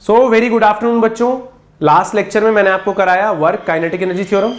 So very good afternoon बच्चों। Last lecture में मैंने आपको कराया वर्क काइनेटिक एनर्जी थ्योरम,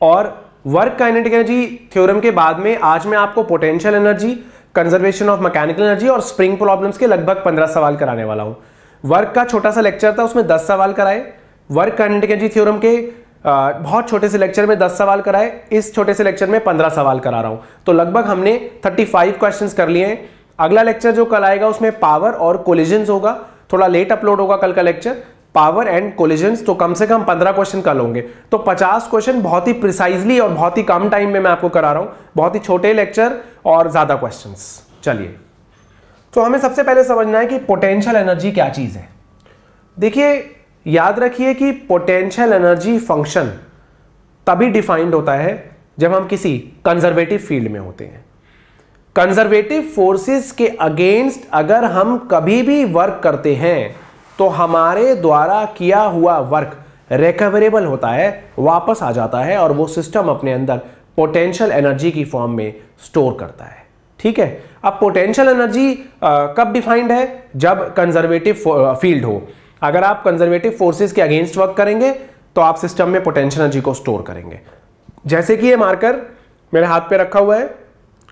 और वर्क काइनेटिक एनर्जी थ्योरम के बाद में आज मैं आपको potential energy, conservation of mechanical energy और स्प्रिंग प्रॉब्लम्स के लगभग 15 सवाल कराने वाला हूं। वर्क का छोटा सा लेक्चर था, उसमें 10 सवाल कराए। वर्क काइनेटिक एनर्जी थ्योरम के बहुत छोटे से लेक्चर में 10 सवाल कराए। इस छोटे से लेक्चर में 15 सवाल करा रहा हूं, तो लगभग हमने 35 क्वेश्चंस कर लिए हैं। अगला लेक्चर जो कल आएगा उसमें पावर और कोलिजन्स होगा, थोड़ा लेट अपलोड होगा कल का लेक्चर, पावर एंड कोलिजन्स, तो कम से कम 15 क्वेश्चन कल होंगे। तो 50 क्वेश्चन बहुत ही प्रिसाइजली और बहुत ही कम टाइम में मैं आपको करा रहा हूं, बहुत ही छोटे लेक्चर और ज्यादा क्वेश्चंस। चलिए, तो हमें सबसे पहले समझना है कि पोटेंशियल एनर्जी क्या चीज है। देखिए, याद रखिए कि पोटेंशियल एनर्जी फंक्शन तभी डिफाइंड होता है जब हम किसी कंजर्वेटिव फील्ड में होते हैं। कंजर्वेटिव फोर्सेस के अगेंस्ट अगर हम कभी भी वर्क करते हैं तो हमारे द्वारा किया हुआ वर्क रिकवरेबल होता है, वापस आ जाता है, और वो सिस्टम अपने अंदर पोटेंशियल एनर्जी की फॉर्म में स्टोर करता है। ठीक है, अब पोटेंशियल एनर्जी कब डिफाइंड है? जब कंजर्वेटिव फील्ड हो। अगर आप कंजर्वेटिव फोर्सेस के अगेंस्ट वर्क करेंगे तो आप सिस्टम में पोटेंशियल एनर्जी को स्टोर करेंगे। जैसे कि ये मार्कर मेरे हाथ पे रखा हुआ है,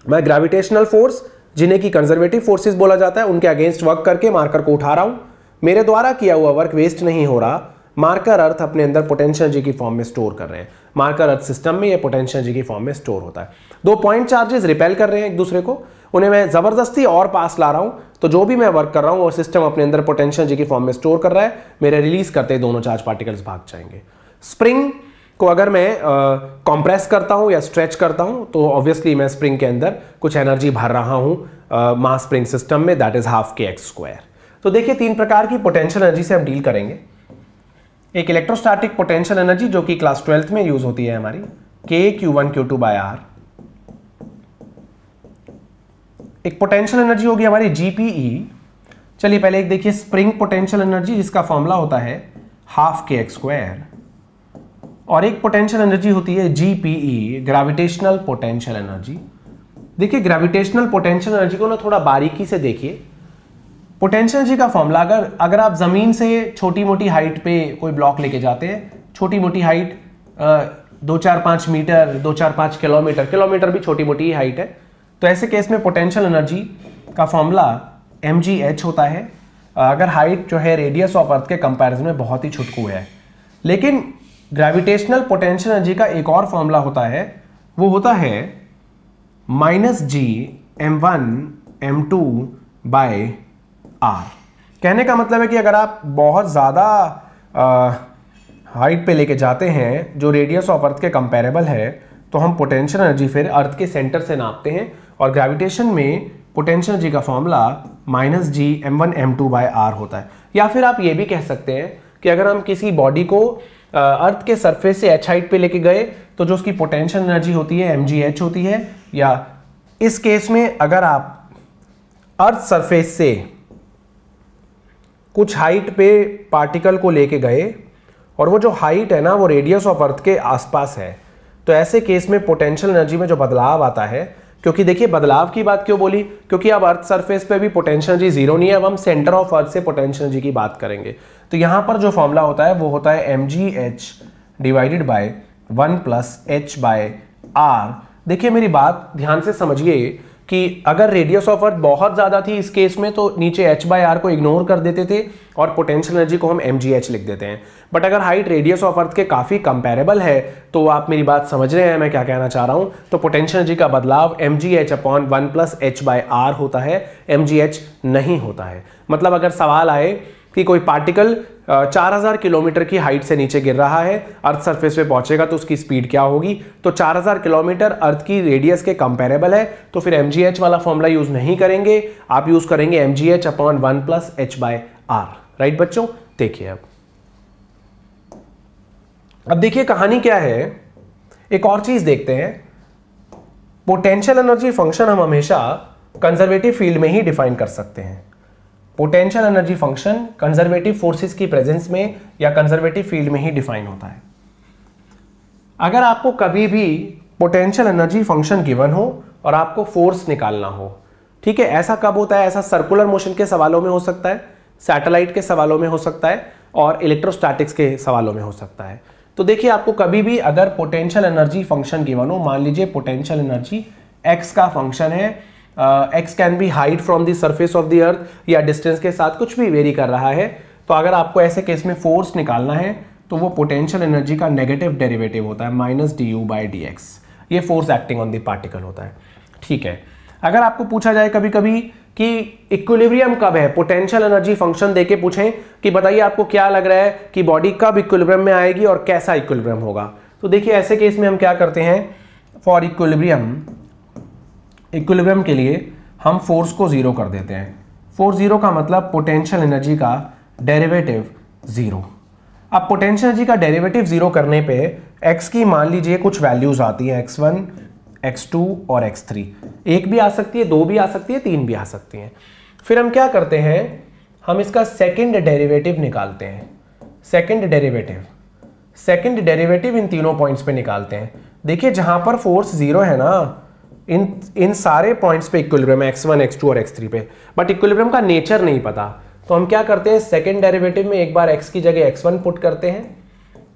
मैं ग्रेविटेशनल फोर्स, जिन्हें की कंजर्वेटिव फोर्सेस बोला जाता है, उनके अगेंस्ट वर्क करके मार्कर को उठा रहा हूं। मेरे द्वारा किया हुआ वर्क वेस्ट नहीं हो रहा, मार्कर अर्थ अपने अंदर पोटेंशियल एनर्जी की फॉर्म में स्टोर कर रहे हैं। मार्कर अर्थ सिस्टम में ये पोटेंशियल एनर्जी की फॉर्म में स्टोर होता है। दो पॉइंट चार्जेस रिपेल कर रहे हैं एक दूसरे को, उन्हें मैं जबरदस्ती और पास ला रहा हूं, तो जो भी मैं वर्क कर रहा हूं वो सिस्टम अपने अंदर पोटेंशियल एनर्जी की फॉर्म में स्टोर कर रहा है। मेरे रिलीज करते ही दोनों चार्ज पार्टिकल्स भाग जाएंगे। स्प्रिंग को अगर मैं कंप्रेस करता हूं या स्ट्रेच करता हूं तो ऑब्वियसली मैं स्प्रिंग के अंदर कुछ एनर्जी भर रहा हूं मास स्प्रिंग सिस्टम में, दैट इज हाफ kx²। तो देखिए, तीन प्रकार की पोटेंशियल एनर्जी से हम डील करेंगे। एक इलेक्ट्रोस्टैटिक पोटेंशियल एनर्जी जो कि क्लास 12th में यूज होती है हमारी, k Q1Q2/r। एक पोटेंशियल एनर्जी होगी हमारी GPE। चलिए पहले एक देखिए स्प्रिंग पोटेंशियल एनर्जी, जिसका फॉर्मूला होता है हाफ kx²। और एक पोटेंशियल एनर्जी होती है GPE, ग्रेविटेशनल पोटेंशियल एनर्जी। देखिए, ग्रेविटेशनल पोटेंशियल एनर्जी को ना थोड़ा बारीकी से देखिए। पोटेंशियल एनर्जी का फॉर्मूला, अगर आप जमीन से छोटी मोटी हाइट पे कोई ब्लॉक लेके जाते हैं, छोटी मोटी हाइट 2-4-5 मीटर, 2-4-5 किलोमीटर, किलोमीटर भी छोटी मोटी हाइट है, तो ऐसे केस में पोटेंशियल एनर्जी का फॉर्मूला mgh होता है, अगर हाइट जो है रेडियस ऑफ अर्थ के कंपैरिजन में बहुत ही छुटकू है। लेकिन ग्रेविटेशनल पोटेंशियल एनर्जी का एक और फॉर्मूला होता है, वो होता है -g m1m2/r। कहने का मतलब है कि अगर आप बहुत ज़्यादा हाइट पे लेके जाते हैं जो रेडियस ऑफ अर्थ के कंपेरेबल है, तो हम पोटेंशियल एनर्जी फिर अर्थ के सेंटर से नापते हैं, और ग्रेविटेशन में पोटेंशियल एनर्जी का फॉर्मूला -g m1m2/r होता है। या फिर आप ये भी कह सकते हैं कि अगर हम किसी बॉडी को अर्थ के सरफेस से h हाइट पे लेके गए तो जो उसकी पोटेंशियल एनर्जी होती है mgh होती है। या इस केस में अगर आप अर्थ सरफेस से कुछ हाइट पे पार्टिकल को लेके गए और वो जो हाइट है ना वो रेडियस ऑफ अर्थ के आसपास है, तो ऐसे केस में पोटेंशियल एनर्जी में जो बदलाव आता है, क्योंकि देखिए बदलाव की बात क्यों बोली, क्योंकि अब अर्थ सरफेस पे भी पोटेंशियल एनर्जी जीरो नहीं है, अब हम सेंटर ऑफ अर्थ से पोटेंशियल एनर्जी की बात करेंगे। तो यहां पर जो फॉर्मूला होता है वो होता है mgh डिवाइडेड बाय 1+h/r। देखिए, मेरी बात ध्यान से समझिए कि अगर रेडियस ऑफ अर्थ बहुत ज्यादा थी इस केस में तो नीचे h/r को इग्नोर कर देते थे और पोटेंशियल एनर्जी को हम mgh लिख देते हैं। बट अगर हाइट रेडियस ऑफ अर्थ के काफी कंपैरेबल है, तो आप मेरी बात समझ रहे हैं मैं क्या कहना चाह रहा हूं। तो पोटेंशियल एनर्जी का बदलाव mgh/1+h/r होता है, mgh नहीं होता है। मतलब अगर सवाल आए कि कोई पार्टिकल 4000 किलोमीटर की हाइट से नीचे गिर रहा है, अर्थ सरफेस पे पहुंचेगा तो उसकी स्पीड क्या होगी, तो 4000 किलोमीटर अर्थ की रेडियस के कंपेरेबल है, तो फिर mgh वाला फॉर्मूला यूज नहीं करेंगे, आप यूज करेंगे mgh/1+h/r। राइट बच्चों, देखिए अब देखिए कहानी क्या है। एक और चीज देखते हैं। पोटेंशियल एनर्जी फंक्शन हम हमेशा कंजर्वेटिव फील्ड में ही डिफाइन कर सकते हैं। Potential energy function conservative forces की प्रेजेंस में या कंजर्वेटिव फील्ड में ही डिफाइन होता है। अगर आपको कभी भी पोटेंशियल एनर्जी फंक्शन गिवन हो और आपको फोर्स निकालना हो, ठीक है, ऐसा कब होता है? ऐसा सर्कुलर मोशन के सवालों में हो सकता है, सैटेलाइट के सवालों में हो सकता है और इलेक्ट्रोस्टैटिक्स के सवालों में हो सकता है। तो देखिए आपको कभी भी अगर पोटेंशियल एनर्जी फंक्शन गिवन हो, मान लीजिए पोटेंशियल एनर्जी x का फंक्शन है, x can be height from the surface of the earth या डिस्टेंस के साथ कुछ भी वेरी कर रहा है, तो अगर आपको ऐसे केस में फोर्स निकालना है तो वो पोटेंशियल एनर्जी का नेगेटिव डेरिवेटिव होता है -du/dx। ये force acting on the particle होता है। ठीक है, अगर आपको पूछा जाए कभी कभी कि इक्विलिब्रियम कब है, पोटेंशियल एनर्जी फंक्शन देके पूछें कि बताइए आपको क्या लग रहा है कि बॉडी कब इक्विलिब्रियम में आएगी और कैसा इक्विलिब्रियम होगा, तो देखिए ऐसे केस में हम क्या करते हैं, फॉर इक्विलिब्रियम के लिए हम फोर्स को जीरो कर देते हैं। फोर्स जीरो का मतलब पोटेंशियल एनर्जी का डेरिवेटिव जीरो। अब पोटेंशियल एनर्जी का डेरिवेटिव जीरो करने पे x की मान लीजिए कुछ वैल्यूज आती है, x1 x2 और x3, एक भी आ सकती है, दो भी आ सकती है, तीन भी आ सकती हैं। फिर हम क्या करते हैं, हम इसका सेकंड डेरिवेटिव निकालते हैं। सेकंड डेरिवेटिव इन तीनों पॉइंट्स पे निकालते हैं। देखिए जहां पर फोर्स जीरो है ना, इन सारे पॉइंट्स पे इक्विलिब्रियम है, x1 x2 और x3 पे, बट इक्विलिब्रियम का नेचर नहीं पता, तो हम क्या करते हैं, सेकंड डेरिवेटिव में एक बार x की जगह x1 पुट करते हैं,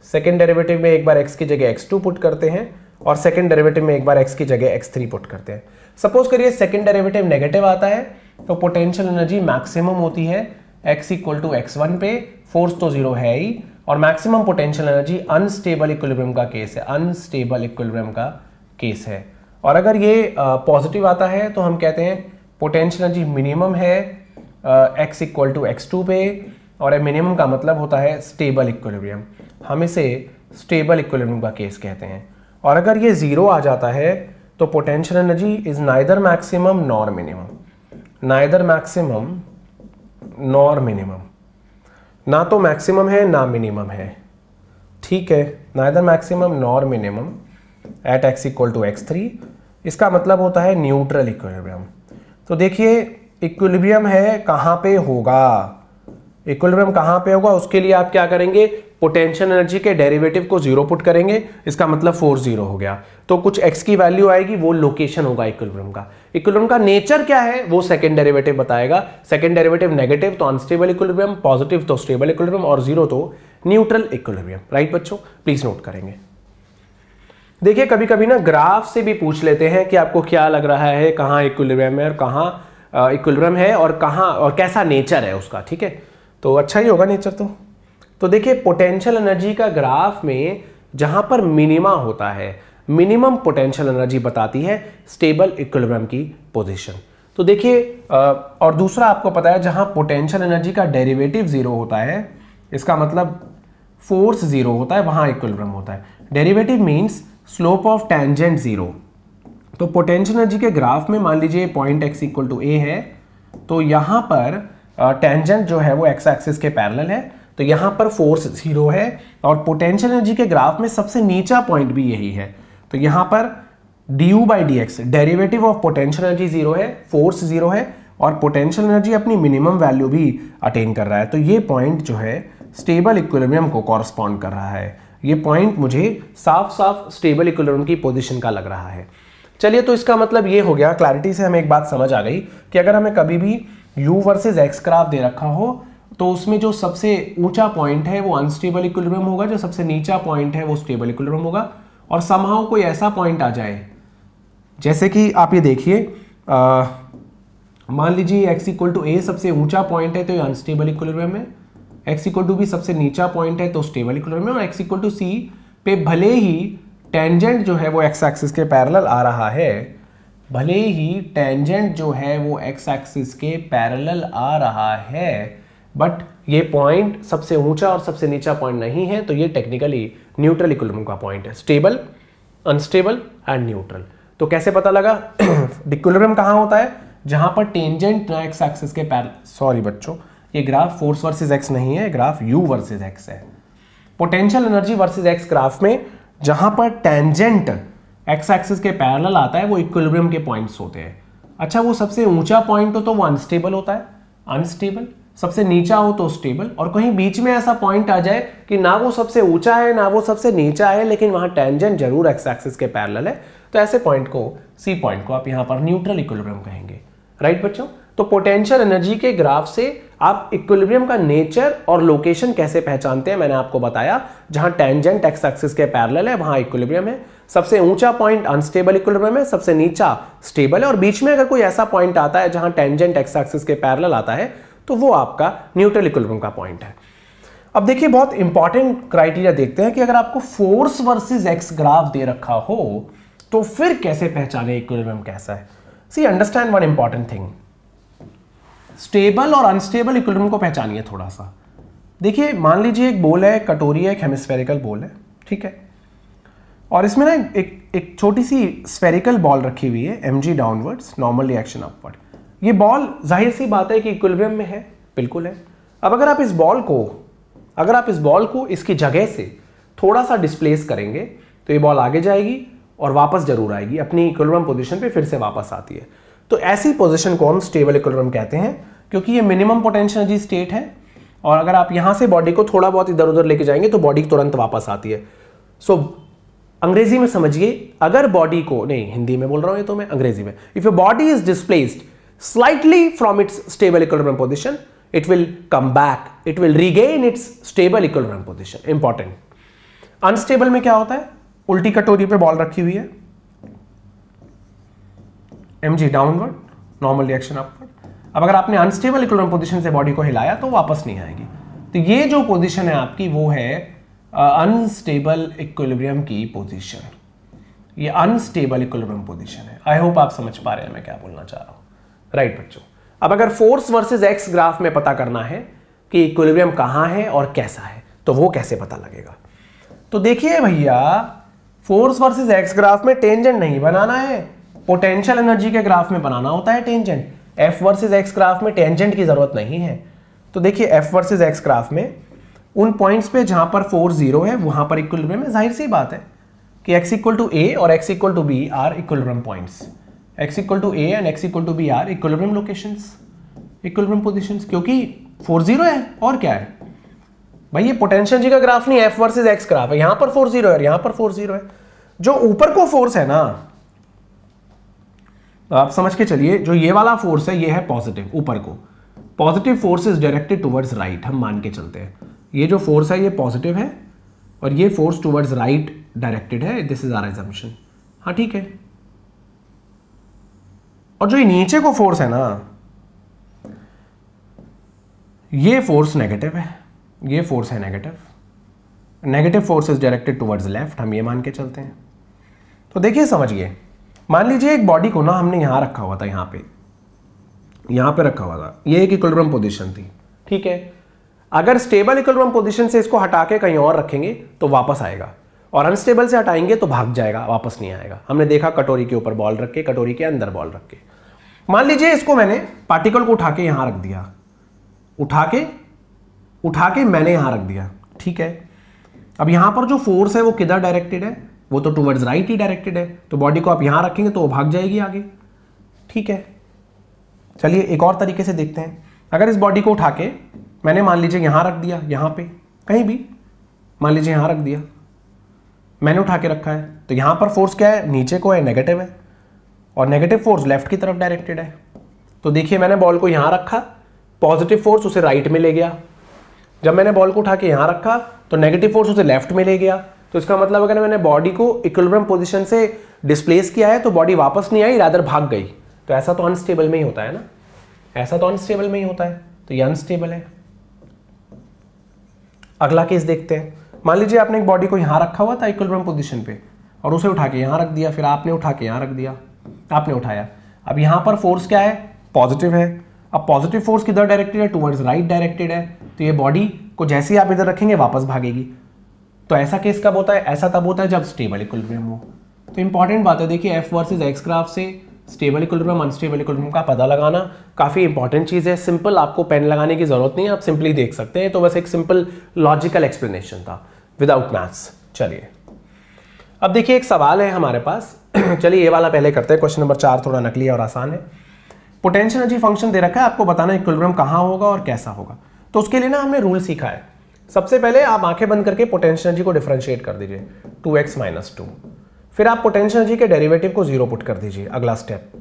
सेकंड डेरिवेटिव में एक बार x की जगह x2 पुट करते हैं और सेकंड डेरिवेटिव में एक बार x की जगह x3 पुट करते हैं। सपोज करिए सेकंड डेरिवेटिव नेगेटिव आता है तो पोटेंशियल एनर्जी मैक्सिमम होती है x = x1 पे, फोर्स तो जीरो है ही, और maximum potential energy unstable equilibrium का केस है, अनस्टेबल इक्विलिब्रियम का केस है। और अगर ये पॉजिटिव आता है तो हम कहते हैं पोटेंशियल एनर्जी मिनिमम है x = x2 पे, और मिनिमम का मतलब होता है स्टेबल इक्विलिब्रियम, हम इसे स्टेबल इक्विलिब्रियम का केस कहते हैं। और अगर ये जीरो आ जाता है तो potential energy is neither maximum nor minimum, neither maximum nor minimum, ना तो मैक्सिमम है ना मिनिमम है। ठीक है, neither maximum nor minimum at x = x3, इसका मतलब होता है न्यूट्रल इक्विलिब्रियम। तो देखिए इक्विलिब्रियम है कहाँ पे होगा, इक्विलिब्रियम कहाँ पे होगा, उसके लिए आप क्या करेंगे, पोटेंशियल एनर्जी के डेरिवेटिव को जीरो पुट करेंगे, इसका मतलब फोर्स जीरो हो गया, तो कुछ x की वैल्यू आएगी, वो लोकेशन होगा इक्विलिब्रियम का। इक्विलिब्रियम का नेचर क्या है वो सेकंड डेरिवेटिव बताएगा। सेकंड डेरिवेटिव नेगेटिव तो अनस्टेबल इक्विलिब्रियम, पॉजिटिव तो स्टेबल इक्विलिब्रियम और जीरो तो न्यूट्रल इक्विलिब्रियम। राइट बच्चों, प्लीज नोट करेंगे। देखिए कभी कभी ना ग्राफ से भी पूछ लेते हैं कि आपको क्या लग रहा है कहाँ इक्विलिब्रियम है और कहाँ इक्विलिब्रियम है और कहाँ और कैसा नेचर है उसका। ठीक है, तो अच्छा ही होगा नेचर तो देखिए पोटेंशियल एनर्जी का ग्राफ में जहां पर मिनिमा होता है, मिनिमम पोटेंशियल एनर्जी बताती है स्टेबल इक्विलिब्रियम की पोजीशन। तो देखिए और दूसरा आपको पता है जहां पोटेंशियल एनर्जी का डेरिवेटिव जीरो होता है, इसका मतलब फोर्स जीरो होता है, वहां इक्विलिब्रियम होता है। Derivative means slope of tangent zero. तो पोटेंशियल एनर्जी के ग्राफ में मान लीजिए पॉइंट x = a है, तो यहां पर टेंजेंट जो है वो x एक्सिस के पैरेलल है, तो यहां पर फोर्स जीरो है, और पोटेंशियल एनर्जी के ग्राफ में सबसे नीचा पॉइंट भी यही है, तो यहां पर du/dx derivative of potential energy zero है, फोर्स जीरो है, और पोटेंशियल एनर्जी अपनी मिनिमम वैल्यू भी अटेन कर रहा है। तो ये पॉइंट जो है स्टेबल इक्विलिब्रियम को कॉरस्पॉन्ड कर रहा है। ये पॉइंट मुझे साफ साफ स्टेबल इक्विलिब्रियम की पोजीशन का लग रहा है। चलिए, तो इसका मतलब ये हो गया, क्लैरिटी से हमें एक बात समझ आ गई कि अगर हमें कभी भी u वर्सेस x ग्राफ दे रखा हो तो उसमें जो सबसे ऊंचा पॉइंट है वो अनस्टेबल इक्विलिब्रियम होगा, जो सबसे नीचा पॉइंट है वो स्टेबल इक्विलिब्रियम होगा। और समहाउ कोई ऐसा पॉइंट आ जाए, जैसे कि आप ये देखिए, मान लीजिए x = a सबसे ऊंचा पॉइंट है तो ये अनस्टेबल इक्विलिब्रियम है, x = b सबसे नीचा पॉइंट है तो स्टेबल इक्विलिब्रियम है, और x = c पे भले ही टेंजेंट जो है वो x एक्सिस के पैरेलल आ रहा है, भले ही टेंजेंट जो है वो x एक्सिस के पैरेलल आ रहा है, बट ये पॉइंट सबसे ऊंचा और सबसे नीचा पॉइंट नहीं है, तो ये टेक्निकली न्यूट्रल इक्विलिब्रियम का पॉइंट है, स्टेबल, अनस्टेबल एंड न्यूट्रल। तो कैसे पता लगा इक्विलिब्रियम कहाँ होता है, जहां पर टेंजेंट ना x एक्सिस के पैरेलल, सॉरी बच्चों ये ग्राफ फोर्स वर्सेस x नहीं है, ग्राफ u वर्सेस x है। Potential energy versus x graph में जहां पर टेंजेंट x एक्सिस के पैरेलल आता है वो इक्विलिब्रियम के पॉइंट्स होते हैं। अच्छा, वो सबसे ऊंचा पॉइंट हो तो वो अनस्टेबल होता है, अनस्टेबल, सबसे नीचा हो तो स्टेबल, और कहीं बीच में ऐसा पॉइंट आ जाए कि ना वो सबसे ऊंचा है ना वो सबसे नीचा है, लेकिन वहां टेंजेंट जरूर x एक्सिस के पैरेलल है, तो ऐसे पॉइंट को, सी पॉइंट को आप यहां पर न्यूट्रल इक्विलिब्रियम कहेंगे। राइट बच्चों, तो पोटेंशियल एनर्जी के ग्राफ से आप इक्विलिब्रियम का नेचर और लोकेशन कैसे पहचानते हैं मैंने आपको बताया। जहां टेंजेंट एक्स एक्सिस के पैरेलल है वहां इक्विलिब्रियम है। सबसे ऊंचा पॉइंट अनस्टेबल इक्विलिब्रियम है, सबसे नीचा स्टेबल है, और बीच में अगर कोई ऐसा पॉइंट आता है जहां टेंजेंट एक्स एक्सिस के पैरेलल आता है तो वो आपका न्यूट्रल इक्विलिब्रियम का पॉइंट है। अब देखिए बहुत इंपॉर्टेंट क्राइटेरिया देखते हैं कि अगर आपको फोर्स वर्सेस एक्स ग्राफ दे रखा हो तो फिर कैसे पहचाने इक्विलिब्रियम कैसा है। See understand one important thing, stable और अनस्टेबल इक्विलिब्रियम को पहचानिए थोड़ा सा। देखिए मान लीजिए एक बोल है, कटोरी है, एक हेमिस्फेरिकल बोल है, ठीक है, और इसमें ना एक छोटी सी स्फेरिकल बॉल रखी हुई है, mg downwards, normal reaction upward. ये बॉल जाहिर सी बात है कि इक्विलिब्रियम में है, बिल्कुल है। अब अगर आप इस बॉल को इसकी जगह से थोड़ा सा डिस्प्लेस करेंगे तो ये बॉल आगे जाएगी और वापस जरूर आएगी, अपनी इक्विलिब्रियम पोजीशन पे फिर से वापस आती है। तो ऐसी पोजीशन को हम स्टेबल इक्विलिब्रियम कहते हैं, क्योंकि ये मिनिमम पोटेंशियल एनर्जी स्टेट है, और अगर आप यहां से बॉडी को थोड़ा बहुत इधर उधर लेके जाएंगे तो बॉडी तुरंत वापस आती है। सो अंग्रेजी में समझिए, अगर बॉडी को, नहीं हिंदी में बोल रहा हूं ये तो मैं, अंग्रेजी में, if your body is displaced slightly from its stable equilibrium position, it will come back, it will regain its stable equilibrium position. Important. Unstable में क्या होता है, उल्टी कटोरी पे बॉल रखी हुई है, mg downward, normal reaction upward. अब अगर आपने अनस्टेबल इक्विलिब्रियम पोजीशन से बॉडी को हिलाया तो वापस नहीं आएगी। तो ये जो पोजीशन है आपकी वो है अनस्टेबल इक्विलिब्रियम की पोजीशन, ये अनस्टेबल इक्विलिब्रियम पोजीशन है। आई होप आप समझ पा रहे हैं मैं क्या बोलना चाह रहा हूं, राइट बच्चों। अब अगर फोर्स वर्सेस एक्स ग्राफ में पता करना है कि इक्विलिब्रियम कहां है और कैसा है तो वो कैसे पता लगेगा। तो देखिए भैया, फोर्स वर्सेस एक्स ग्राफ में टेंजेंट नहीं बनाना है, पोटेंशियल एनर्जी के ग्राफ में बनाना होता है tangent. F versus x graph में टेंजेंट की जरूरत नहीं है। तो देखिए एफ वर्सेस एक्स ग्राफ में उन पॉइंट्स पे जहां पर फोर्स 0 है वहां पर इक्विलिब्रियम है। जाहिर सी बात है कि x इक्वल टू ए और x equal to B are equilibrium points. x equal to A and x equal to B are equilibrium locations, equilibrium positions, क्योंकि 4 0 है और क्या है भाई, ये पोटेंशियल एनर्जी का ग्राफ नहीं, एफ वर्सेस एक्स ग्राफ है। यहां पर 4 0 है और यहां पर 4 0 है। जो ऊपर को फोर्स है ना, तो आप समझ के चलिए, जो ये वाला फोर्स है ये है पॉजिटिव, ऊपर को positive force is directed towards right, हम मान के चलते हैं ये जो फोर्स है ये पॉजिटिव है और ये फोर्स टुवर्ड्स राइट डायरेक्टेड है, दिस इज आवर असम्पशन। हाँ ठीक है। और जो ये नीचे को फोर्स है ना, ये फोर्स नेगेटिव है, ये फोर्स है negative, negative force is directed towards left, हम ये मान के चलते हैं। तो देखिए समझिए, मान लीजिए एक बॉडी को ना हमने यहां रखा हुआ था, यहां पे रखा हुआ था, ये एक इक्विलिब्रियम पोजीशन थी, ठीक है। अगर स्टेबल इक्विलिब्रियम पोजीशन से इसको हटा के कहीं और रखेंगे तो वापस आएगा, और अनस्टेबल से हटाएंगे तो भाग जाएगा, वापस नहीं आएगा। हमने देखा कटोरी के ऊपर बॉल रख के, कटोरी के अंदर बॉल रख के। मान लीजिए इसको मैंने पार्टिकल को उठा के यहां रख दिया, उठा के मैंने यहां रख दिया, ठीक है। अब यहां पर जो फोर्स है वो किधर डायरेक्टेड है, वो तो टुवर्ड्स राइट ही डायरेक्टेड है। तो बॉडी को आप यहां रखेंगे तो वो भाग जाएगी आगे, ठीक है। चलिए एक और तरीके से देखते हैं। अगर इस बॉडी को उठा के मैंने मान लीजिए यहां रख दिया, यहां पे कहीं भी मान लीजिए यहां रख दिया, मैंने उठा के रखा है, तो यहां पर फोर्स क्या है, नीचे को है, नेगेटिव है, और नेगेटिव फोर्स लेफ्ट की तरफ डायरेक्टेड है। तो देखिए मैंने बॉल को यहां रखा, पॉजिटिव फोर्स उसे राइट में ले गया। जब मैंने बॉल को उठा के यहां रखा तो नेगेटिव फोर्स उसे लेफ्ट में ले गया। तो इसका मतलब अगर मैंने बॉडी को इक्विलिब्रियम पोजीशन से डिस्प्लेस किया है तो बॉडी वापस नहीं आई, रादर भाग गई। तो ऐसा तो अनस्टेबल में ही होता है ना, ऐसा तो अनस्टेबल में ही होता है, तो ये अनस्टेबल है। अगला केस देखते हैं। मान लीजिए आपने एक बॉडी को यहां रखा हुआ था इक्विलिब्रियम पोजीशन पे, और उसे उठा के यहां रख दिया, फिर आपने उठा के यहां रख दिया, आपने उठाया। अब यहां पर फोर्स क्या है, पॉजिटिव है। अब पॉजिटिव फोर्स किधर डायरेक्टेड है, टुवर्ड्स राइट डायरेक्टेड है। तो ये बॉडी को जैसे ही आप इधर रखेंगे वापस भागेगी। तो ऐसा केस कब होता है, ऐसा तब होता है जब स्टेबल इक्विलिब्रियम हो। तो इंपॉर्टेंट बात है, देखिए एफ वर्सेस एक्स ग्राफ से स्टेबल इक्विलिब्रियम अनस्टेबल इक्विलिब्रियम का पता लगाना काफ़ी इंपॉर्टेंट चीज़ है। सिंपल, आपको पेन लगाने की जरूरत नहीं है, आप सिंपली देख सकते हैं। तो बस एक सिंपल लॉजिकल एक्सप्लेनेशन था विदाउट मैथ्स। चलिए अब देखिए एक सवाल है हमारे पास। चलिए ये वाला पहले करते हैं। क्वेश्चन नंबर 4 थोड़ा नकली और आसान है। पोटेंशियल एनर्जी फंक्शन दे रखा है, आपको बताना इक्विलिब्रियम कहाँ होगा और कैसा होगा। तो उसके लिए ना हमने रूल सीखा है। सबसे पहले आप आंखें बंद करके पोटेंशियल एनर्जी को डिफरेंशिएट कर दीजिए, 2x - 2। फिर आप पोटेंशियल एनर्जी के डेरिवेटिव को 0 पुट कर दीजिए, अगला स्टेप।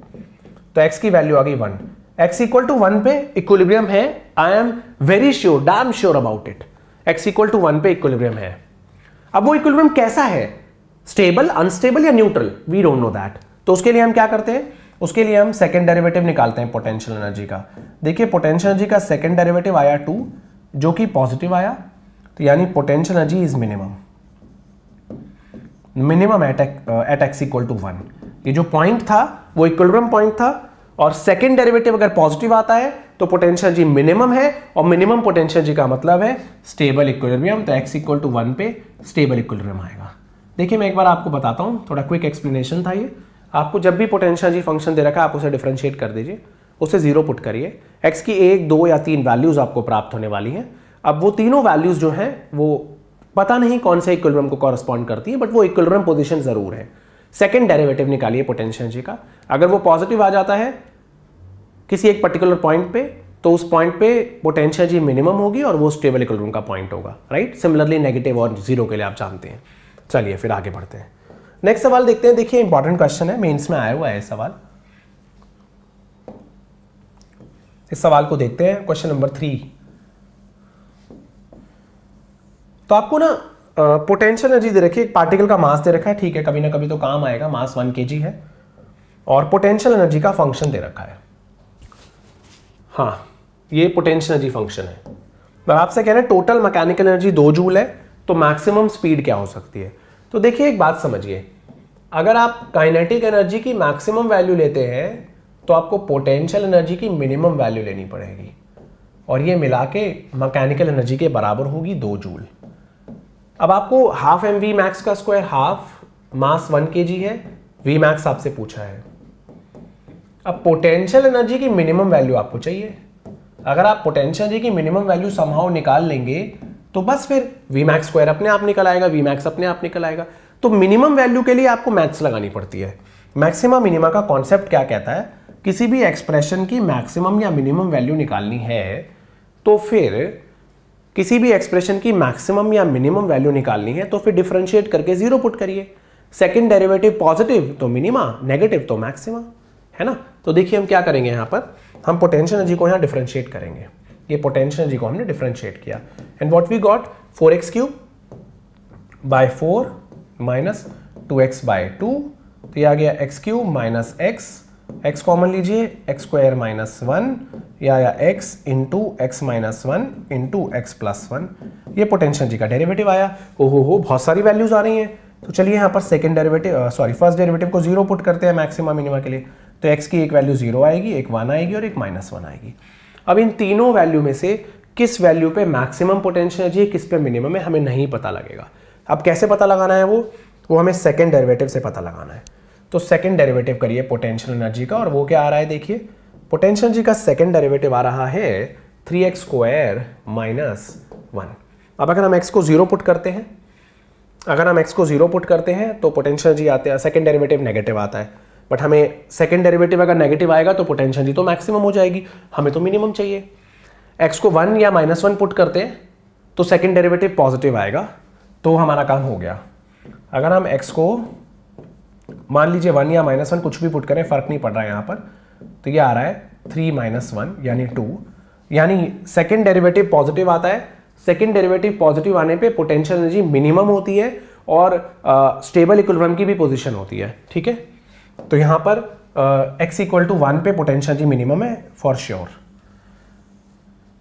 तो x की वैल्यू आ गई 1। x = 1 पे इक्विलिब्रियम है I am very sure, damn sure about it, x equal to 1 पे इक्विलिब्रियम है। अब वो इक्विलिब्रियम कैसा है, स्टेबल, अनस्टेबल या neutral, we don't know that. तो उसके लिए हम क्या करते हैं, उसके लिए हम सेकंड डेरिवेटिव निकालते हैं पोटेंशियल एनर्जी का। देखिए पोटेंशियल एनर्जी का सेकंड डेरिवेटिव आया 2 जो कि पॉजिटिव आया, तो यानी potential energy is minimum at x equal to 1। ये जो पॉइंट था वो इक्विलिब्रियम पॉइंट था, और सेकंड डेरिवेटिव अगर पॉजिटिव आता है तो पोटेंशियल एनर्जी मिनिमम है, और मिनिमम पोटेंशियल एनर्जी का मतलब है स्टेबल इक्विलिब्रियम, तो x इक्वल टू 1 पे स्टेबल इक्विलिब्रियम आएगा। देखिए मैं एक बार आपको बताता हूं, थोड़ा क्विक एक्सप्लेनेशन था ये। आपको जब भी पोटेंशियल एनर्जी फंक्शन दे रखा है आप उसे डिफरेंशिएट कर दीजिए, उसे 0 पुट करिए, x की 1, 2 या 3 वैल्यूज आपको प्राप्त होने वाली हैं। अब वो तीनों वैल्यूज जो हैं वो पता नहीं कौन से इक्विलिब्रियम को कॉरस्पॉन्ड करती है, बट वो इक्विलिब्रियम पोजीशन जरूर है। सेकंड डेरिवेटिव निकालिए पोटेंशियल एनर्जी का, अगर वो पॉजिटिव आ जाता है किसी एक पर्टिकुलर पॉइंट पे, तो उस पॉइंट पे पोटेंशियल एनर्जी मिनिमम होगी और वो स्टेबल इक्विलिब्रियम का पॉइंट होगा, राइट। सिमिलरली नेगेटिव और 0 के लिए आप जानते हैं। चलिए फिर आगे बढ़ते हैं, नेक्स्ट सवाल देखते हैं। देखिए इंपॉर्टेंट क्वेश्चन है, मेंस में आया हुआ है सवाल। इस सवाल को देखते हैं, क्वेश्चन नंबर 3। तो आपको ना पोटेंशियल एनर्जी दे रखी है, एक पार्टिकल का मास दे रखा है, ठीक है, कभी ना कभी तो काम आएगा, मास 1 kg है, और पोटेंशियल एनर्जी का फंक्शन दे रखा है। हाँ, ये पोटेंशियल एनर्जी फंक्शन है। तो आपसे कह रहे हैं टोटल मैकेनिकल एनर्जी 2 जूल है, तो मैक्सिमम स्पीड क्या हो सकती है। तो देखिए एक बात समझिए, अगर आप काइनेटिक एनर्जी की मैक्सिमम वैल्यू लेते हैं तो आपको पोटेंशियल एनर्जी की मिनिमम वैल्यू लेनी पड़ेगी, और ये मिला के मैकेनिकल एनर्जी के बराबर होगी 2 जूल। अब आपको हाफ mv मैक्स का स्क्वायर, हाफ मास 1 kg है, v मैक्स आपसे पूछा है। अब पोटेंशियल एनर्जी की मिनिमम वैल्यू आपको चाहिए। अगर आप पोटेंशियल एनर्जी की मिनिमम वैल्यू समहाउ निकाल लेंगे तो बस फिर v मैक्स स्क्वायर अपने आप निकल आएगा, v मैक्स अपने आप निकल आएगा। तो मिनिमम वैल्यू के लिए आपको मैथ्स लगानी पड़ती है। मैक्सिमा मिनिमा का कॉन्सेप्ट क्या कहता है, किसी भी एक्सप्रेशन की मैक्सिमम या मिनिमम वैल्यू निकालनी है तो फिर किसी भी एक्सप्रेशन की मैक्सिमम या मिनिमम वैल्यू निकालनी है तो फिर डिफरेंशिएट करके 0 पुट करिए। सेकंड डेरिवेटिव पॉजिटिव तो मिनिमा, नेगेटिव तो मैक्सिमा, है ना। तो देखिए हम क्या करेंगे, यहाँ पर हम पोटेंशियल एनर्जी को यहाँ डिफरेंशिएट करेंगे। ये पोटेंशियल एनर्जी को हमने डिफरेंशिएट किया, and what we got 4x³ by 4 minus 2x by 2, तो ये आ गया x³ माइनस x कॉमन लीजिए, x² माइनस 1 या x into x minus 1 into x plus 1, ये पोटेंशियल एनर्जी का डेरिवेटिव आया। ओहो बहुत सारी वैल्यूज आ रही हैं। तो चलिए यहाँ पर सेकंड डेरिवेटिव फर्स्ट डेरिवेटिव को 0 पुट करते हैं मैक्सिमा मिनिमा के लिए। तो x की एक वैल्यू 0 आएगी, एक 1 आएगी और एक -1 आएगी। अब इन तीनों वैल्यू में से किस वैल्यू पे मैक्सिमम पोटेंशियल एनर्जी है, किस पे मिनिमम है, हमें नहीं पता लगेगा। अब कैसे पता लगाना है वो हमें सेकंड डेरिवेटिव से पता लगाना है। तो सेकंड डेरिवेटिव करिए पोटेंशियल एनर्जी का, और वो क्या आ रहा है, देखिए पोटेंशियल एनर्जी का सेकंड डेरिवेटिव आ रहा है 3x² माइनस 1। अब अगर हम x को 0 पुट करते हैं, तो पोटेंशियल एनर्जी आते हैं, सेकंड डेरिवेटिव नेगेटिव आता है, बट हमें सेकंड डेरिवेटिव अगर नेगेटिव आएगा तो पोटेंशियल एनर्जी तो मैक्सिमम हो जाएगी, हमें तो मिनिमम चाहिए। x को 1 या -1 पुट करते हैं तो सेकंड डेरिवेटिव पॉजिटिव आएगा, तो हमारा काम हो गया। अगर हम x को मान लीजिए 1 या -1 कुछ भी पुट करें, फर्क नहीं पड़ रहा है यहाँ पर, तो ये आ रहा है 3 - 1 यानी 2, यानी सेकंड डेरिवेटिव पॉजिटिव आता है। सेकंड डेरिवेटिव पॉजिटिव आने पे पोटेंशियल एनर्जी मिनिमम होती है और स्टेबल इक्विलिब्रियम की भी पोजीशन होती है, ठीक है। तो यहाँ पर x इक्वल टू 1 पे पोटेंशियल एनर्जी मिनिमम है फॉर श्योर।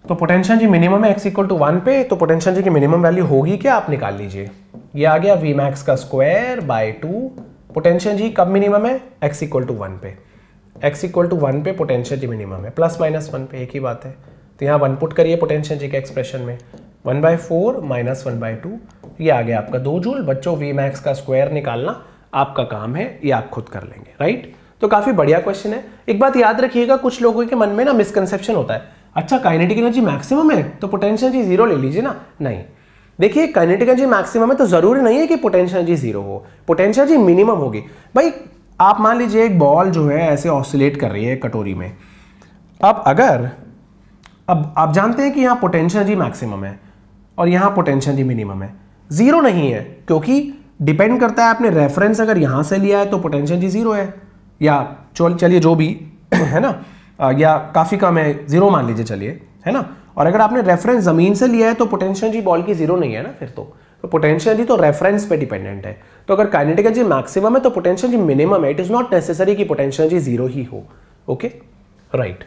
तो पोटेंशियल एनर्जी मिनिमम है x इक्वल टू 1 पे, तो पोटेंशियल एनर्जी की मिनिमम वैल्यू होगी क्या, आप निकाल लीजिए। ये आ गया v मैक्स का स्क्वायर बाय 2। पोटेंशियल एनर्जी कब मिनिमम है, x इक्वल टू 1 पे। x इक्वल टू 1 पे पोटेंशियल एनर्जी मिनिमम है, ±1 पे एक ही बात है। तो यहाँ 1 पुट करिए पोटेंशियल एनर्जी के एक्सप्रेशन में, 1/4 माइनस 1/2, ये आ गया आपका 2 जूल। बच्चों v मैक्स का स्क्वायर निकालना आपका काम है, ये आप खुद कर लेंगे, राइट। तो काफी बढ़िया क्वेश्चन है। एक बात याद रखिएगा, कुछ लोगों के मन में ना मिसकंसेप्शन होता है, अच्छा काइनेटिक एनर्जी मैक्सिमम है तो पोटेंशियल एनर्जी 0 ले लीजिए ना। नहीं, देखिए काइनेटिक एनर्जी मैक्सिमम है तो जरूरी नहीं है कि पोटेंशियल एनर्जी 0 हो, पोटेंशियल एनर्जी मिनिमम होगी। भाई आप मान लीजिए एक बॉल जो है ऐसे ऑसिलेट कर रही है कटोरी में, अब आप जानते हैं कि यहाँ पोटेंशियल एनर्जी मैक्सिमम है और यहाँ पोटेंशियल एनर्जी मिनिमम है, 0 नहीं है, क्योंकि डिपेंड करता है आपने रेफरेंस अगर यहाँ से लिया है तो पोटेंशियल एनर्जी 0 है, या चलिए जो भी है ना, या काफ़ी कम है 0 मान लीजिए, चलिए, है ना। और अगर आपने रेफरेंस जमीन से लिया है तो पोटेंशियल एनर्जी बॉल की जीरो नहीं है ना, फिर तो पोटेंशियल एनर्जी तो रेफरेंस पे डिपेंडेंट है। तो अगर काइनेटिक एनर्जी मैक्सिमम है तो पोटेंशियल एनर्जी मिनिमम है। इट इज नॉट नेसेसरी कि पोटेंशियल एनर्जी जीरो ही हो। Okay, right.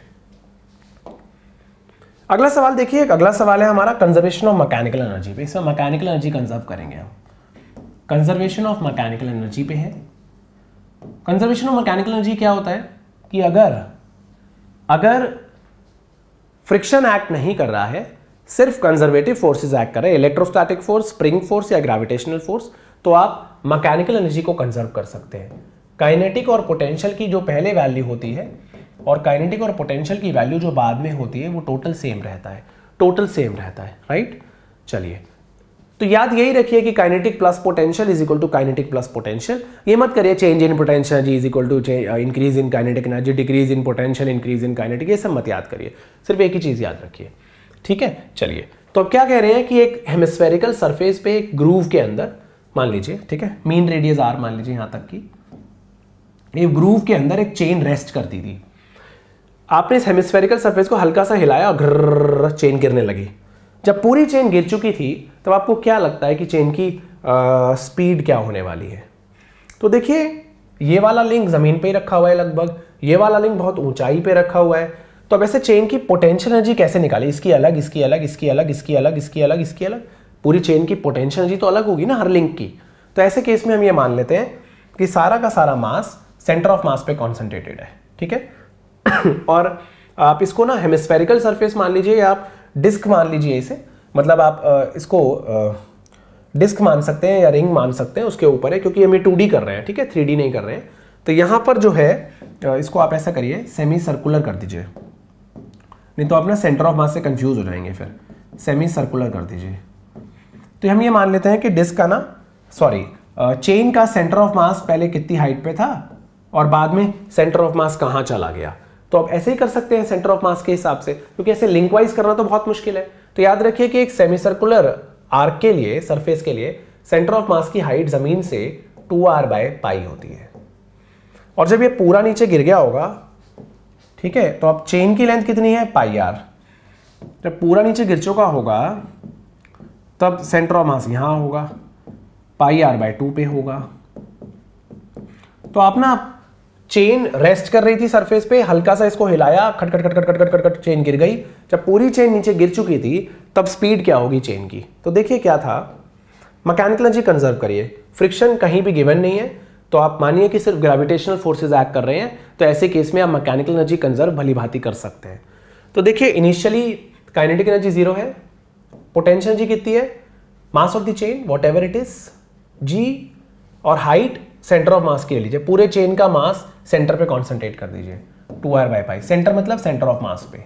अगला सवाल देखिए, अगला सवाल है हमारा कंजर्वेशन ऑफ मैकेनिकल एनर्जी पे। इसमें मैकेनिकल एनर्जी कंजर्व करेंगे हम। कंजर्वेशन ऑफ मैकेनिकल एनर्जी पे है। कंजर्वेशन ऑफ मैकेनिकल एनर्जी क्या होता है कि अगर फ्रिक्शन एक्ट नहीं कर रहा है, सिर्फ कंजर्वेटिव फोर्सेस एक्ट कर रहे हैं, इलेक्ट्रोस्टैटिक फोर्स, स्प्रिंग फोर्स या ग्रेविटेशनल फोर्स, तो आप मैकेनिकल एनर्जी को कंजर्व कर सकते हैं। काइनेटिक और पोटेंशियल की जो पहले वैल्यू होती है और काइनेटिक और पोटेंशियल की वैल्यू जो बाद में होती है वो टोटल सेम रहता है, राइट। चलिए, तो याद यही रखिए कि kinetic plus potential is equal to kinetic plus potential. ये मत करिए change in potential energy is equal to increase in kinetic energy, decrease in potential, increase in kinetic, ये सब मत याद करिए, सिर्फ एक ही चीज याद रखिए, ठीक है। चलिए, तो अब क्या कह रहे हैं कि एक हेमिस्फेरिकल सरफेस पे एक ग्रूव के अंदर मान लीजिए, ठीक है, मीन रेडियस आर मान लीजिए यहां तक की, ये ग्रूव के अंदर एक चेन रेस्ट करती थी। आपने इस हेमिस्फेरिकल सरफेस को हल्का सा हिलाया और घर्र चेन गिरने लगी। जब पूरी चेन गिर चुकी थी तब आपको क्या लगता है कि चेन की स्पीड क्या होने वाली है? तो देखिए, ये वाला लिंक जमीन पे ही रखा हुआ है लगभग, ये वाला लिंक बहुत ऊंचाई पे रखा हुआ है। तो अब ऐसे चेन की पोटेंशियल एनर्जी कैसे निकाली? इसकी अलग, इसकी अलग, इसकी अलग, इसकी अलग, इसकी अलग, इसकी अलग, पूरी चेन की पोटेंशियल एनर्जी तो अलग होगी ना हर लिंक की। तो ऐसे केस में हम ये मान लेते हैं कि सारा का सारा मास सेंटर ऑफ मास पे कॉन्सेंट्रेटेड है, ठीक है। और आप इसको ना हेमिस्फेरिकल सरफेस मान लीजिए या आप डिस्क मान लीजिए इसे, मतलब आप इसको डिस्क मान सकते हैं या रिंग मान सकते हैं, उसके ऊपर है, क्योंकि हम ये 2D कर रहे हैं, ठीक है, 3D नहीं कर रहे हैं। तो यहाँ पर जो है इसको आप ऐसा करिए, सेमी सर्कुलर कर दीजिए, नहीं तो आप ना सेंटर ऑफ मास से कंफ्यूज हो जाएंगे, फिर सेमी सर्कुलर कर दीजिए। तो हम ये मान लेते हैं कि डिस्क का ना, सॉरी, चेन का सेंटर ऑफ मास पहले कितनी हाइट पे था और बाद में सेंटर ऑफ मास कहाँ चला गया। तो आप ऐसे ही कर सकते हैं सेंटर ऑफ मास के हिसाब से, क्योंकि ऐसे लिंकवाइज करना तो बहुत मुश्किल है। तो याद रखिए कि एक सेमी सर्कुलर आर्क के लिए, सरफेस के लिए, सेंटर ऑफ मास की हाइट जमीन से 2r/π होती है। और जब ये पूरा नीचे गिर गया होगा, ठीक है, तो अब चेन की लेंथ कितनी है? πr। जब पूरा नीचे गिर चुका होगा तब सेंटर ऑफ मास यहां होगा, πr/2 पे होगा। तो आप ना चेन रेस्ट कर रही थी सरफेस पे, हल्का सा इसको हिलाया, खट खट खट खट खट खट खट चेन गिर गई। जब पूरी चेन नीचे गिर चुकी थी तब स्पीड क्या होगी चेन की? तो देखिए क्या था, मैकेनिकल एनर्जी कंजर्व करिए, फ्रिक्शन कहीं भी गिवन नहीं है, तो आप मानिए कि सिर्फ ग्रेविटेशनल फोर्सेस एक्ट कर रहे हैं, तो ऐसे केस में आप मैकेनिकल एनर्जी कंजर्व भली भांति कर सकते हैं। तो देखिए, इनिशियली काइनेटिक एनर्जी जीरो है, पोटेंशियल एनर्जी कितनी है? Mass of the chain what ever it is g, और हाइट सेंटर ऑफ मास के ले लीजिए, पूरे चेन का मास सेंटर पे कॉन्सेंट्रेट कर दीजिए, 2r/π। सेंटर मतलब सेंटर ऑफ मास पे,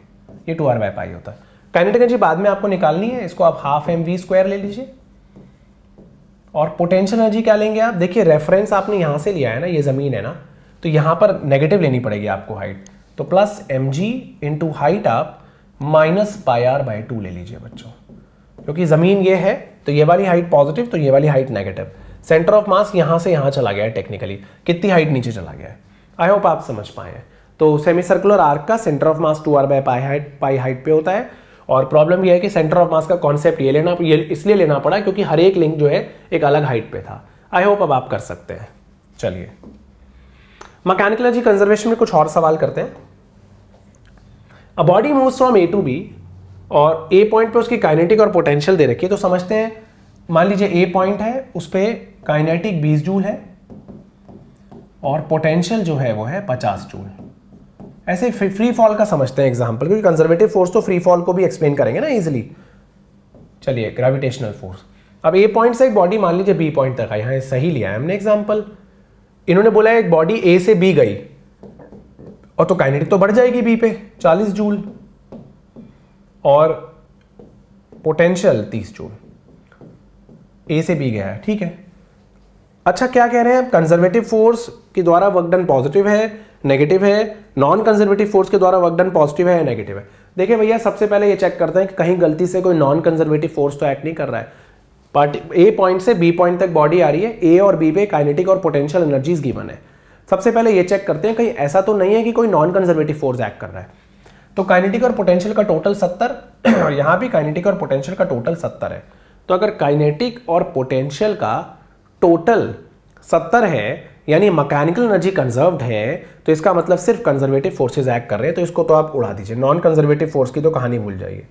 ये 2r/π होता है। काइनेटिक एनर्जी बाद में आपको निकालनी है, इसको आप 12mv² ले लीजिए। और पोटेंशियल एनर्जी क्या लेंगे आप? देखिए, रेफरेंस आपने यहां से लिया है ना, ये जमीन है ना, तो यहां पर नेगेटिव लेनी पड़ेगी आपको हाइट, तो प्लस mg इंटू हाइट आप -πr/2 ले लीजिए बच्चों, क्योंकि जमीन ये है तो ये वाली हाइट पॉजिटिव, तो ये वाली height negative. Centre of mass यहां से यहां चला गया है, टेक्निकली कितनी हाइट नीचे चला गया है। आई होप आप समझ पाए हैं। तो सेमी सर्कुलर आर्क का centre of mass 2r/π height पे होता है। और प्रॉब्लम यह है कि सेंटर ऑफ मास का कॉन्सेप्ट ये इसलिए लेना पड़ा क्योंकि हर एक लिंक जो है एक अलग हाइट पे था। आई होप अब आप कर सकते हैं। चलिए, मैकेनिकल एनर्जी कंजर्वेशन में कुछ और सवाल करते हैं। A body moves from A to B और ए पॉइंट पे उसकी काइनेटिक और पोटेंशियल दे रखी है, तो समझते हैं, मान लीजिए ए पॉइंट है, उस पर काइनेटिक 20 जूल है और पोटेंशियल जो है वो है 50 जूल। ऐसे फ्री फॉल का समझते हैं एग्जांपल, क्योंकि कंजर्वेटिव फोर्स तो फ्री फॉल को भी एक्सप्लेन करेंगे ना इजीली। चलिए, ग्रेविटेशनल फोर्स। अब ए पॉइंट से एक बॉडी मान लीजिए बी पॉइंट तक आई, यहाँ सही लिया है हमने एग्जांपल। इन्होंने बोला है एक बॉडी ए से बी गई, और तो काइनेटिक तो बढ़ जाएगी बी पे 40 जूल और पोटेंशियल 30 जूल। ए से बी गया है, ठीक है। अच्छा, क्या कह रहे हैं? कंजर्वेटिव फोर्स के द्वारा वर्क डन पॉजिटिव है, नेगेटिव है, नॉन कंजर्वेटिव फोर्स के द्वारा वर्क डन पॉजिटिव है या नेगेटिव है। देखिए भैया, सबसे पहले ये चेक करते हैं कि कहीं गलती से कोई नॉन कंजर्वेटिव फोर्स तो एक्ट नहीं कर रहा है। ए पॉइंट से बी पॉइंट तक बॉडी आ रही है, ए और बी पे काइनेटिक और पोटेंशियल एनर्जीज गिवन है। सबसे पहले ये चेक करते हैं कहीं ऐसा तो नहीं है कि कोई नॉन कंजर्वेटिव फोर्स एक्ट कर रहा है। तो काइनेटिक और पोटेंशियल का टोटल 70 और यहाँ भी काइनेटिक और पोटेंशियल का टोटल 70 है। तो अगर काइनेटिक और पोटेंशियल का टोटल 70 है यानी मैकेनिकल एनर्जी कंजर्व्ड है, तो इसका मतलब सिर्फ कंजर्वेटिव फोर्सेज एक्ट कर रहे हैं, तो इसको तो आप उड़ा दीजिए, नॉन कंजर्वेटिव फोर्स की तो कहानी भूल जाइए।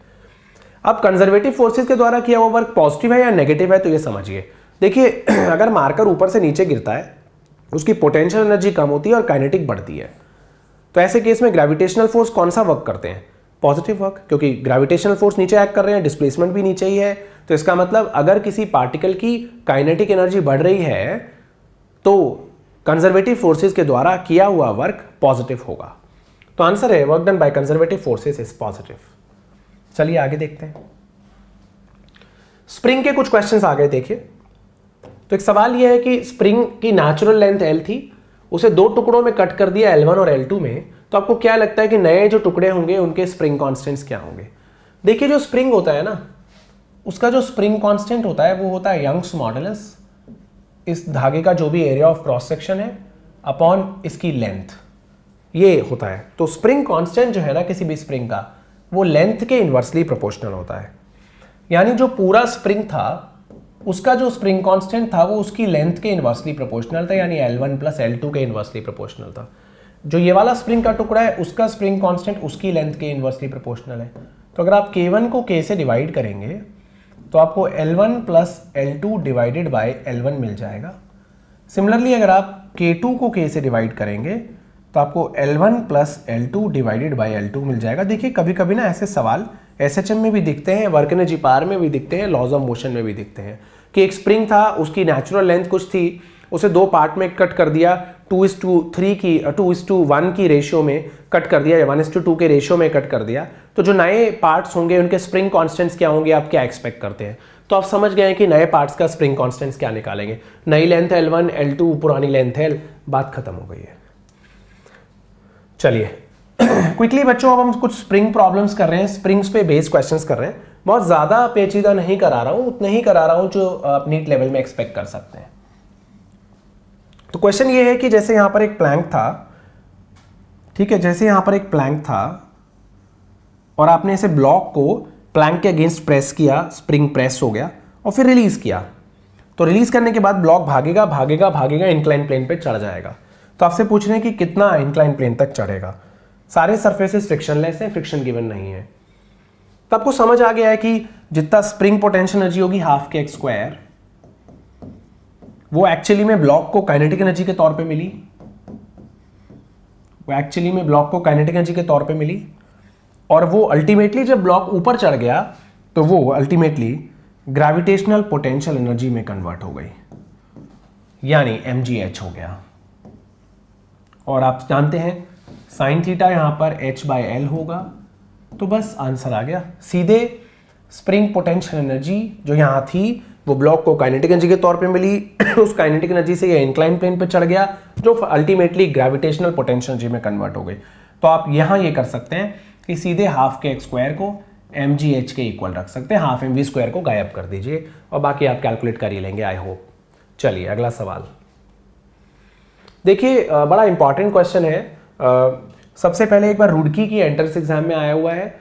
अब कंजर्वेटिव फोर्सेज के द्वारा किया हुआ वर्क पॉजिटिव है या नेगेटिव है, तो ये समझिए। देखिए अगर मार्कर ऊपर से नीचे गिरता है उसकी पोटेंशियल एनर्जी कम होती है और काइनेटिक बढ़ती है, तो ऐसे केस में ग्रेविटेशनल फोर्स कौन सा वर्क करते हैं? पॉजिटिव वर्क, क्योंकि ग्रेविटेशनल फोर्स नीचे एक्ट कर रहे हैं, डिस्प्लेसमेंट भी नीचे ही है। तो इसका मतलब अगर किसी पार्टिकल की काइनेटिक एनर्जी बढ़ रही है तो कंजर्वेटिव फोर्सेस के द्वारा किया हुआ वर्क पॉजिटिव होगा। तो आंसर है work done by conservative forces is positive. चलिए आगे देखते हैं। स्प्रिंग के कुछ क्वेश्चंस आ गए, देखिए। तो एक सवाल यह है कि स्प्रिंग की नेचुरल लेंथ L थी, उसे दो टुकड़ों में कट कर दिया L1 और L2 में, तो आपको क्या लगता है कि नए जो टुकड़े होंगे उनके स्प्रिंग कांस्टेंट्स क्या होंगे? देखिए जो स्प्रिंग होता है ना, उसका जो स्प्रिंग कांस्टेंट होता है वो होता है यंग्स मॉडुलस, इस धागे का जो भी एरिया ऑफ क्रॉस सेक्शन है अपॉन इसकी लेंथ, ये होता है। तो स्प्रिंग कांस्टेंट जो है ना किसी भी स्प्रिंग का, वो लेंथ के इन्वर्सली प्रोपोर्शनल होता है। यानी जो पूरा स्प्रिंग था उसका जो स्प्रिंग कांस्टेंट था वो उसकी लेंथ के इन्वर्सली प्रोपोर्शनल था, यानी L1 प्लस L2 के इन्वर्सली प्रोपोर्शनल था। जो ये वाला स्प्रिंग का टुकड़ा है उसका स्प्रिंग कांस्टेंट उसकी लेंथ के इन्वर्सली प्रोपोर्शनल है। तो अगर आप K1 को K से डिवाइड करेंगे तो आपको L1 plus L2 divided by L1 मिल जाएगा। सिमिलरली अगर आप K2 को K से डिवाइड करेंगे तो आपको L1 plus L2 divided by L2 मिल जाएगा। देखिए कभी कभी ना ऐसे सवाल SHM में भी दिखते हैं, वर्क एनर्जी पावर में भी दिखते हैं, लॉज ऑफ मोशन में भी दिखते हैं कि एक स्प्रिंग था, उसकी नेचुरल लेंथ कुछ थी, उसे दो पार्ट में कट कर दिया, 2:3 की 2:1 की रेशियो में कट कर दिया या 1:2 के रेशियो में कट कर दिया। तो जो नए पार्ट्स होंगे उनके स्प्रिंग कांस्टेंट्स क्या होंगे, आप क्या एक्सपेक्ट करते हैं? तो आप समझ गए हैं कि नए पार्ट्स का स्प्रिंग कांस्टेंट्स क्या निकालेंगे। नई लेंथ L1 L2, पुरानी लेंथ L, बात खत्म हो गई है। चलिए क्विकली बच्चों अब हम कुछ स्प्रिंग प्रॉब्लम्स कर रहे हैं, स्प्रिंग्स पे बेस्ड क्वेश्चंस कर रहे हैं। बहुत ज्यादा पेचीदा नहीं करा रहा हूं, उतना ही करा रहा हूं जो आप नीट लेवल में एक्सपेक्ट कर सकते हैं। तो क्वेश्चन ये है कि जैसे यहां पर एक प्लैंक था, ठीक है, जैसे यहां पर एक प्लैंक था और आपने इसे ब्लॉक को प्लैंक के अगेंस्ट प्रेस किया, स्प्रिंग प्रेस हो गया और फिर रिलीज किया। तो रिलीज करने के बाद ब्लॉक भागेगा भागेगा भागेगा, इंक्लाइन प्लेन पे चढ़ जाएगा। तो आपसे पूछ रहे हैं कि कितना इंक्लाइन प्लेन तक चढ़ेगा। सारे सरफेसेस फ्रिक्शनलेस हैं, फ्रिक्शन गिवन नहीं है। तो आपको समझ आ गया है कि जितना स्प्रिंग पोटेंशियल एनर्जी होगी हाफ के x², वो एक्चुअली में ब्लॉक को काइनेटिक एनर्जी के तौर पे मिली, और वो अल्टीमेटली जब ब्लॉक ऊपर चढ़ गया तो वो अल्टीमेटली ग्रेविटेशनल पोटेंशियल एनर्जी में कन्वर्ट हो गई, यानी mgh हो गया। और आप जानते हैं साइन थीटा यहां पर h/L होगा, तो बस आंसर आ गया। सीधे स्प्रिंग पोटेंशियल एनर्जी जो यहां थी वो ब्लॉक को काइनेटिक एनर्जी के तौर पे मिली, उस काइनेटिक एनर्जी से ये इंक्लाइन प्लेन पे चढ़ गया जो अल्टीमेटली ग्रेविटेशनल पोटेंशियल एनर्जी में कन्वर्ट हो गई। तो आप यहां ये कर सकते हैं कि सीधे हाफ के x² को mgh के इक्वल रख सकते हैं, हाफ mv² को गायब कर दीजिए और बाकी आप कैलकुलेट कर ही लेंगे, आई होप। चलिए अगला सवाल देखिए, बड़ा इंपॉर्टेंट क्वेश्चन है। सबसे पहले एक बार रुड़की की एंट्रेंस एग्जाम में आया हुआ है।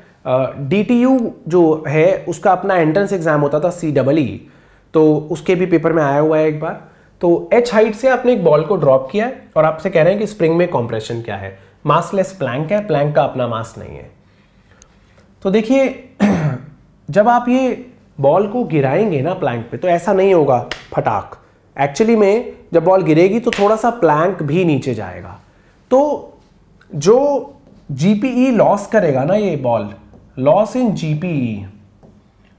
DTU जो है उसका अपना एंट्रेंस एग्जाम होता था CEE, तो उसके भी पेपर में आया हुआ है एक बार। तो h हाइट से आपने एक बॉल को ड्रॉप किया है और आपसे कह रहे हैं कि स्प्रिंग में कॉम्प्रेशन क्या है। मासलेस प्लैंक है, प्लैंक का अपना मास नहीं है। तो देखिए जब आप ये बॉल को गिराएंगे ना प्लैंक पे, तो ऐसा नहीं होगा फटाक। एक्चुअली में जब बॉल गिरेगी तो थोड़ा सा प्लैंक भी नीचे जाएगा। तो जो GPE लॉस करेगा ना ये बॉल, लॉस इन GPE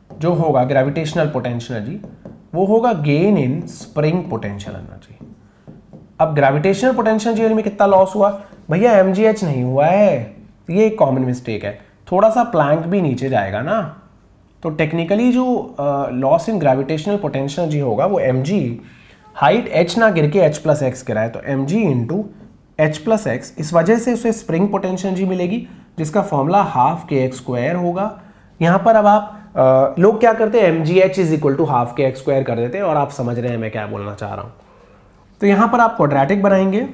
जो होगा ग्रेविटेशनल पोटेंशियल एनर्जी, वो होगा gain in spring potential energy. अब ग्रेविटेशनल पोटेंशियल एनर्जी में कितना लॉस हुआ भैया? mgh नहीं हुआ है, ये एक कॉमन मिस्टेक है। थोड़ा सा प्लैंक भी नीचे जाएगा ना, तो टेक्निकली जो loss in gravitational potential energy होगा वो mg, हाइट h ना गिर के h+x गिरा है, तो mg इंटू h+x, इस वजह से उसे स्प्रिंग पोटेंशियल एनर्जी मिलेगी जिसका फॉर्मूला हाफ के x² होगा। यहाँ पर अब आप लोग क्या करते हैं, mgh is equal to half k x² कर देते हैं, और आप समझ रहे हैं मैं क्या बोलना चाह रहा हूँ। तो यहाँ पर आप क्वाड्रेटिक बनाएंगे।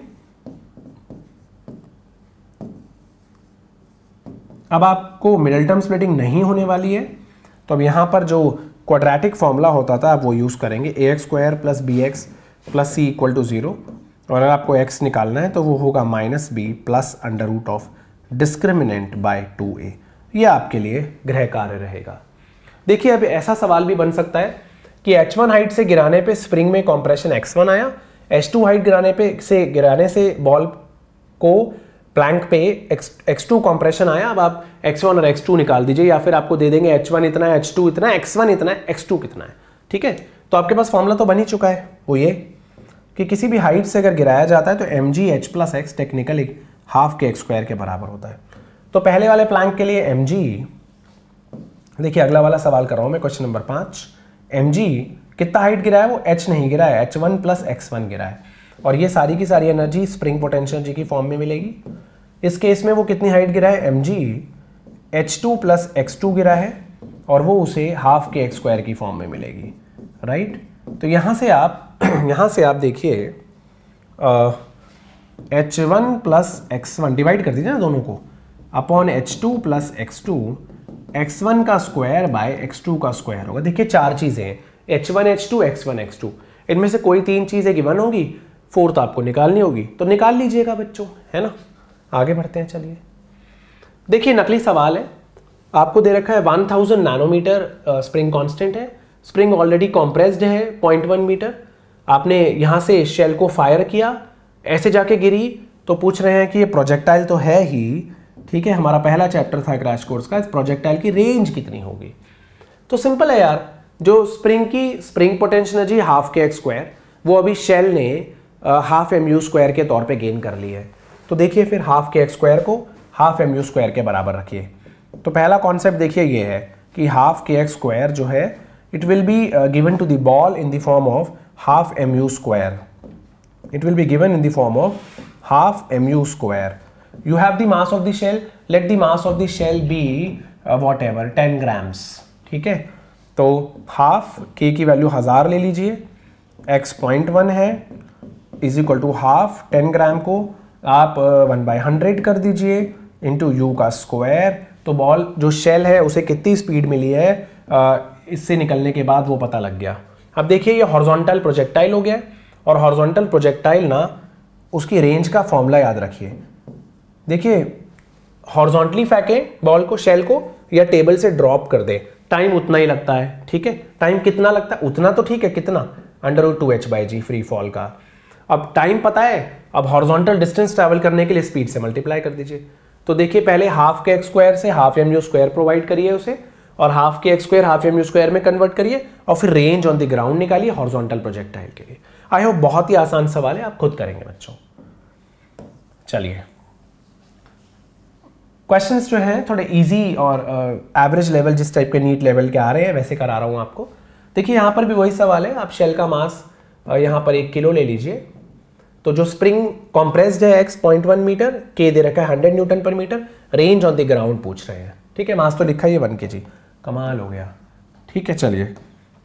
अब आपको मिडिल टर्म स्प्लिटिंग नहीं होने वाली है, तो अब यहाँ पर जो क्वाड्रेटिक फॉर्मूला होता था आप वो यूज़ करेंगे, ax² + bx + c = 0, और अगर आपको x निकालना है तो वो होगा -b + √ डिस्क्रिमिनेंट बाय 2a। ये आपके लिए गृह कार्य रहेगा। देखिए अब ऐसा सवाल भी बन सकता है कि h1 हाइट से गिराने पे स्प्रिंग में कंप्रेशन x1 आया, h2 हाइट गिराने से बॉल को प्लैंक पे x2 कंप्रेशन आया। अब आप x1 और x2 निकाल दीजिए, या फिर आपको दे देंगे h1 इतना है, h2 इतना है, x1 इतना है, x2 कितना है। ठीक है, तो आपके पास फॉर्मूला तो बन ही चुका है, वो ये कि किसी भी हाइट से अगर गिराया जाता है तो mg h + x technically ½ kx² के बराबर होता है। तो पहले वाले प्लैंक के लिए mg, देखिए अगला वाला सवाल कर रहा हूं मैं, क्वेश्चन नंबर 5, mg कितना हाइट गिरा है, वो h नहीं गिरा है, h1 + x1 गिरा है, और ये सारी की सारी एनर्जी स्प्रिंग पोटेंशियल एनर्जी की फॉर्म में मिलेगी। इस केस में वो कितनी हाइट गिरा है, mg h2 + x2 गिरा है, और वो उसे ½ kx² की फॉर्म में मिलेगी, राइट। तो यहाँ से आप देखिए h1 + x1 डिवाइड कर दीजिए ना दोनों को, अपॉन h2 + x2, x1 का स्क्वायर बाय x2 का स्क्वायर होगा। देखिए चार चीज़ें हैं, h1 h2 x1 x2, इनमें से कोई तीन चीज़ें गिवन होगी, फोर्थ आपको निकालनी होगी, तो निकाल लीजिएगा बच्चों, है ना। आगे बढ़ते हैं, चलिए। देखिए नकली सवाल है, आपको दे रखा है 1000 नैनोमीटर स्प्रिंग कांस्टेंट है, स्प्रिंग ऑलरेडी कॉम्प्रेस्ड है 0.1 मीटर, आपने यहाँ से शेल को फायर किया, ऐसे जाके गिरी, तो पूछ रहे हैं कि ये प्रोजेक्टाइल तो है ही, ठीक है, हमारा पहला चैप्टर था क्रैश कोर्स का, इस प्रोजेक्टाइल की रेंज कितनी होगी। तो सिंपल है यार, जो स्प्रिंग की स्प्रिंग पोटेंशियल एनर्जी ½ kx², वो अभी शेल ने ½ mu² के तौर पे गेन कर ली है। तो देखिए फिर ½ kx² को ½ mu² के बराबर रखिए। तो पहला कॉन्सेप्ट देखिए ये है कि ½ kx² जो है it will be given to the ball in the form of ½ mu²। It will be given in the form of ½ mu². You have the mass of the shell. Let the mass of the shell be whatever 10 grams. ठीक है, तो ½ k की value 1000 ले लीजिए, x 0.1 है, is equal to ½ 10 ग्राम को आप 1/100 कर दीजिए इंटू u का स्क्वायर। तो बॉल जो शेल है उसे कितनी स्पीड मिली है इससे निकलने के बाद वो पता लग गया। अब देखिए ये हॉरिजॉन्टल प्रोजेक्टाइल हो गया, और हॉरिजॉन्टल प्रोजेक्टाइल ना उसकी रेंज का फॉर्मूला याद रखिए। देखिए हॉरिजॉन्टली फेंके बॉल को, शेल को, या टेबल से ड्रॉप कर दे, टाइम उतना ही लगता है, ठीक है। टाइम कितना लगता है, उतना तो ठीक है, कितना, √2h/g फ्री फॉल का। अब टाइम पता है, अब हॉरिजॉन्टल डिस्टेंस ट्रैवल करने के लिए स्पीड से मल्टीप्लाई कर दीजिए। तो देखिए पहले ½ kx² से ½ mu² प्रोवाइड करिए उसे, और ½ kx² ½ mu² में कन्वर्ट करिए, और फिर रेंज ऑन द ग्राउंड निकालिए हॉरिजॉन्टल प्रोजेक्टाइल के लिए। आई होप बहुत ही आसान सवाल है, आप खुद करेंगे बच्चों। चलिए क्वेश्चंस जो हैं थोड़े इजी और एवरेज लेवल, जिस टाइप के नीट लेवल के आ रहे हैं वैसे करा रहा हूं आपको। देखिए यहां पर भी वही सवाल है, आप शेल का मास यहां पर 1 किलो ले लीजिए। तो जो स्प्रिंग कॉम्प्रेस्ड है x 0.1 मीटर, के दे रखा है 100 Nm/m, range on the ground पूछ रहे हैं, ठीक है। मास तो लिखा ही है 1 kg, कमाल हो गया, ठीक है। चलिए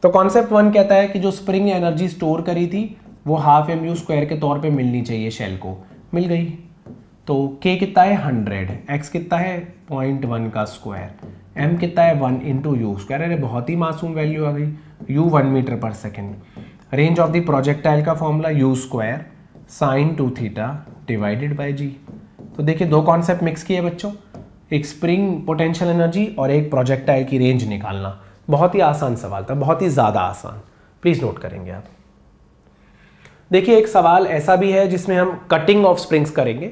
तो कॉन्सेप्ट 1 कहता है कि जो स्प्रिंग एनर्जी स्टोर करी थी वो ½ mu² के तौर पे मिलनी चाहिए शेल को, मिल गई। तो k कितना है 100, x कितना है 0.1 का स्क्वायर, m कितना है 1 × u²। अरे बहुत ही मासूम वैल्यू आ गई, u 1 metre per second. Range of the projectile का formula u² sin 2θ divided by g। तो देखिए दो कॉन्सेप्ट मिक्स किए बच्चों, एक स्प्रिंग पोटेंशियल एनर्जी और एक प्रोजेक्टाइल की रेंज निकालना। बहुत ही आसान सवाल था, बहुत ही ज़्यादा आसान, प्लीज़ नोट करेंगे आप। देखिए एक सवाल ऐसा भी है जिसमें हम कटिंग ऑफ स्प्रिंग्स करेंगे।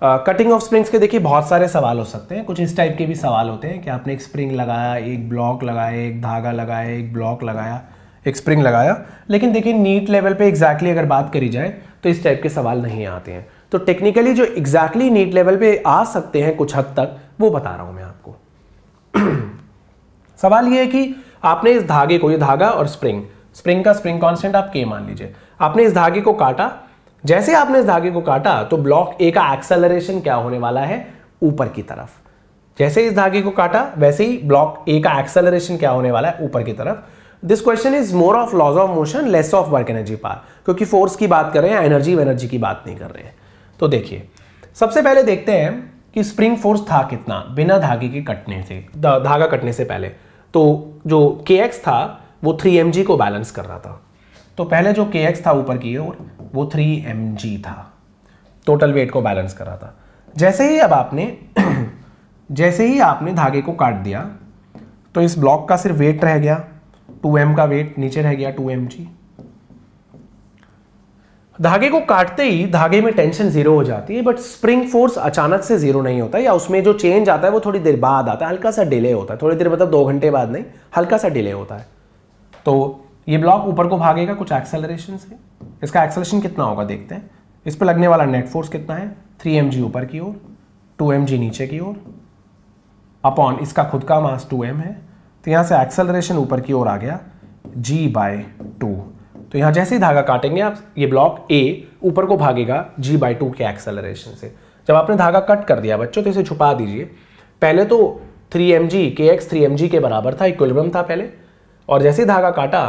कटिंग ऑफ स्प्रिंग्स के देखिए बहुत सारे सवाल हो सकते हैं, कुछ इस टाइप के भी सवाल होते हैं कि आपने एक स्प्रिंग लगाया, एक ब्लॉक लगाया, एक धागा लगाया, एक ब्लॉक लगाया, एक स्प्रिंग लगाया। लेकिन देखिए नीट लेवल पे एग्जैक्टली अगर बात करी जाए तो इस टाइप के सवाल नहीं आते हैं। तो टेक्निकली जो एग्जैक्टली नीट लेवल पे आ सकते हैं कुछ हद तक, वो बता रहा हूं मैं आपको। सवाल ये है कि आपने इस धागे को, ये धागा और स्प्रिंग का स्प्रिंग कांस्टेंट आप k मान लीजिए, आपने इस धागे को काटा। जैसे आपने इस धागे को काटा तो ब्लॉक A का एक्सेलरेशन क्या होने वाला है, ऊपर की तरफ। जैसे इस धागे को काटा वैसे ही ब्लॉक A का एक्सेलरेशन क्या होने वाला है, ऊपर की तरफ। This question is more of laws of motion, less of work energy power, क्योंकि फोर्स की बात कर रहे हैं, एनर्जी की बात नहीं कर रहे हैं। तो देखिए सबसे पहले देखते हैं कि स्प्रिंग फोर्स था कितना बिना धागे के कटने से, धागा कटने से पहले। तो जो kx था वो 3mg को बैलेंस कर रहा था। तो पहले जो kx था ऊपर की ओर वो 3mg था, टोटल वेट को बैलेंस कर रहा था। जैसे ही आपने धागे को काट दिया तो इस ब्लॉक का सिर्फ वेट रह गया, 2m का वेट नीचे रह गया 2mg। धागे को काटते ही धागे में टेंशन जीरो हो जाती है, बट स्प्रिंग फोर्स अचानक से जीरो नहीं होता, या उसमें जो चेंज आता है वो थोड़ी देर बाद आता है, हल्का सा डिले होता है। थोड़ी देर मतलब 2 घंटे बाद नहीं, हल्का सा डिले होता है। तो ये ब्लॉक ऊपर को भागेगा कुछ एक्सेलरेशन से। इसका एक्सेलरेशन कितना होगा देखते हैं। इस पर लगने वाला नेट फोर्स कितना है, 3mg ऊपर की ओर, 2mg नीचे की ओर, अपॉन इसका खुद का मास 2m है। तो यहाँ से एक्सेलरेशन ऊपर की ओर आ गया g/2। तो यहाँ जैसे ही धागा काटेंगे आप, ये ब्लॉक A ऊपर को भागेगा g/2 के एक्सेलरेशन से। जब आपने धागा कट कर दिया बच्चों तो इसे छुपा दीजिए। पहले तो 3mg kx 3mg के बराबर था, इक्विलिब्रियम था पहले, और जैसे ही धागा काटा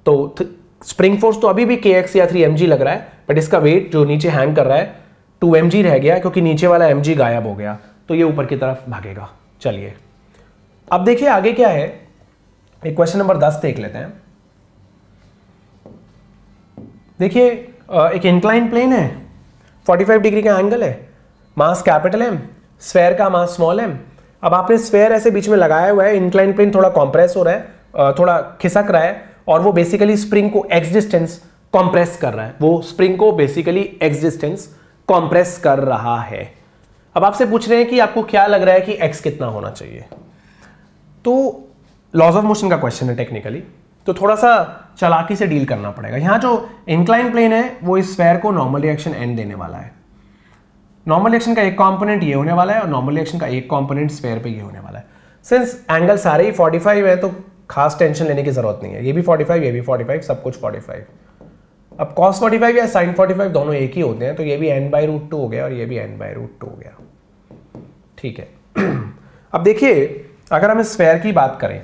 तो स्प्रिंग फोर्स तो अभी भी kx या 3mg लग रहा है, बट इसका वेट जो नीचे हैंग कर रहा है 2mg रह गया, क्योंकि नीचे वाला mg गायब हो गया, तो ये ऊपर की तरफ भागेगा। चलिए अब देखिए आगे क्या है। एक क्वेश्चन नंबर 10 देख लेते हैं। देखिए एक इंक्लाइन प्लेन है, 45 डिग्री का एंगल है, मास कैपिटल M, स्फेयर का मास स्मॉल m। अब आपने स्फेयर ऐसे बीच में लगाया हुआ है, इंक्लाइन प्लेन थोड़ा कॉम्प्रेस हो रहा है, थोड़ा खिसक रहा है, और वो बेसिकली स्प्रिंग को x डिस्टेंस कॉम्प्रेस कर रहा है। वो स्प्रिंग को बेसिकली x डिस्टेंस कॉम्प्रेस कर रहा है। अब आपसे पूछ रहे हैं कि आपको क्या लग रहा है कि x कितना होना चाहिए। तो लॉज ऑफ मोशन का क्वेश्चन है टेक्निकली, तो थोड़ा सा चालाकी से डील करना पड़ेगा। यहाँ जो इंक्लाइन प्लेन है वो इस स्फेयर को नॉर्मल रिएक्शन n देने वाला है। नॉर्मल रिएक्शन का एक कंपोनेंट ये होने वाला है और नॉर्मल रिएक्शन का एक कंपोनेंट स्फेयर पे ये होने वाला है। सिंस एंगल सारे ही 45 है तो खास टेंशन लेने की जरूरत नहीं है। ये भी 45, ये भी 45, सब कुछ 45। अब cos 45 या sin 45 दोनों एक ही होते हैं, तो ये भी n/√2 हो गया और ये भी n/√2 हो गया। ठीक है। अब देखिए अगर हम स्फेयर की बात करें